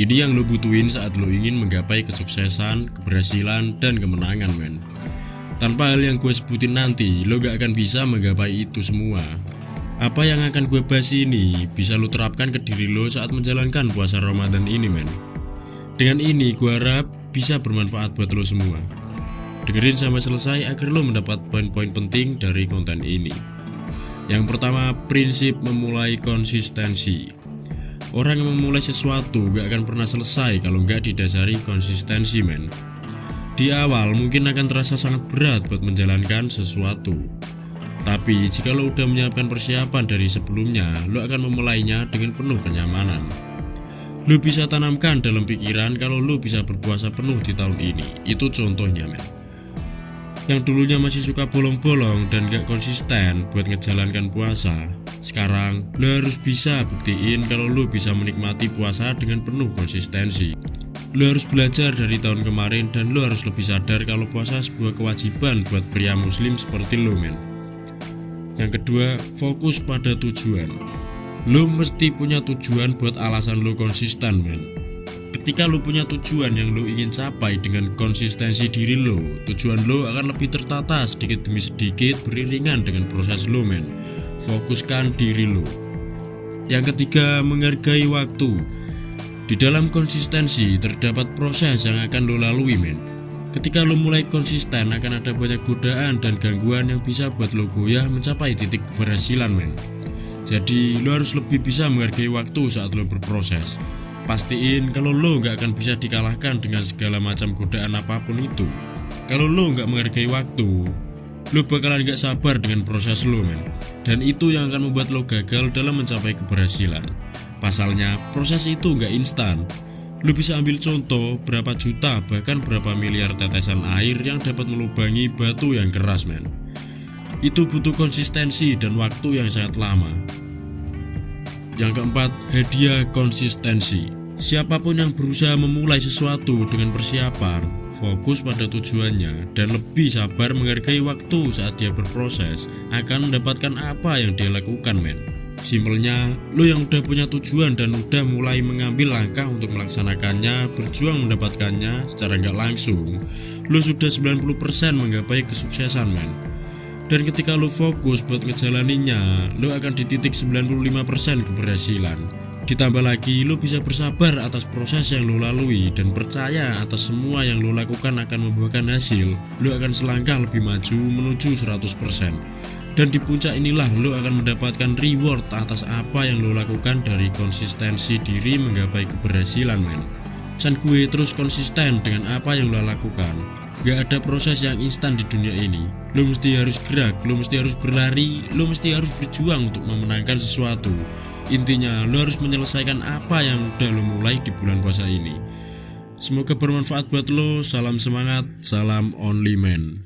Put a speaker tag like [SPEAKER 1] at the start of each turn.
[SPEAKER 1] Ini yang lo butuhin saat lo ingin menggapai kesuksesan, keberhasilan, dan kemenangan, men. Tanpa hal yang gue sebutin nanti, lo gak akan bisa menggapai itu semua. Apa yang akan gue bahas ini bisa lo terapkan ke diri lo saat menjalankan puasa Ramadan ini, men. Dengan ini gue harap bisa bermanfaat buat lo semua. Dengerin sampai selesai agar lo mendapat poin-poin penting dari konten ini. Yang pertama, prinsip memulai konsistensi. Orang yang memulai sesuatu gak akan pernah selesai kalau gak didasari konsistensi, men. Di awal mungkin akan terasa sangat berat buat menjalankan sesuatu. Tapi jika lo udah menyiapkan persiapan dari sebelumnya, lo akan memulainya dengan penuh kenyamanan. Lo bisa tanamkan dalam pikiran kalau lo bisa berpuasa penuh di tahun ini. Itu contohnya, men. Yang dulunya masih suka bolong-bolong dan gak konsisten buat ngejalankan puasa, sekarang lo harus bisa buktiin kalau lo bisa menikmati puasa dengan penuh konsistensi. Lo harus belajar dari tahun kemarin dan lo harus lebih sadar kalau puasa sebuah kewajiban buat pria muslim seperti lo, men. Yang kedua, fokus pada tujuan. Lo mesti punya tujuan buat alasan lo konsisten, men. Ketika lo punya tujuan yang lo ingin capai dengan konsistensi diri lo, tujuan lo akan lebih tertata sedikit demi sedikit beriringan dengan proses lo, men. Fokuskan diri lo. Yang ketiga, menghargai waktu. Di dalam konsistensi terdapat proses yang akan lo lalui, men. Ketika lo mulai konsisten akan ada banyak godaan dan gangguan yang bisa buat lo goyah mencapai titik keberhasilan, men. Jadi lo harus lebih bisa menghargai waktu saat lo berproses. Pastiin kalau lo gak akan bisa dikalahkan dengan segala macam godaan apapun itu. Kalau lo gak menghargai waktu, lo bakalan gak sabar dengan proses lo, men. Dan itu yang akan membuat lo gagal dalam mencapai keberhasilan. Pasalnya, proses itu gak instan. Lo bisa ambil contoh berapa juta bahkan berapa miliar tetesan air yang dapat melubangi batu yang keras, men. Itu butuh konsistensi dan waktu yang sangat lama. Yang keempat, hadiah konsistensi. Siapapun yang berusaha memulai sesuatu dengan persiapan, fokus pada tujuannya, dan lebih sabar menghargai waktu saat dia berproses, akan mendapatkan apa yang dia lakukan, men. Simpelnya, lo yang udah punya tujuan dan udah mulai mengambil langkah untuk melaksanakannya, berjuang mendapatkannya secara nggak langsung, lo sudah 90% menggapai kesuksesan, men. Dan ketika lo fokus buat ngejalaninnya, lo akan di titik 95% keberhasilan. Ditambah lagi, lo bisa bersabar atas proses yang lo lalui dan percaya atas semua yang lo lakukan akan membuahkan hasil. Lo akan selangkah lebih maju menuju 100%. Dan di puncak inilah lo akan mendapatkan reward atas apa yang lo lakukan dari konsistensi diri menggapai keberhasilan, men. Pesan gue, terus konsisten dengan apa yang lo lakukan. Gak ada proses yang instan di dunia ini. Lo mesti harus gerak, lo mesti harus berlari, lo mesti harus berjuang untuk memenangkan sesuatu. Intinya, lo harus menyelesaikan apa yang udah lo mulai di bulan puasa ini. Semoga bermanfaat buat lo. Salam semangat, salam only man.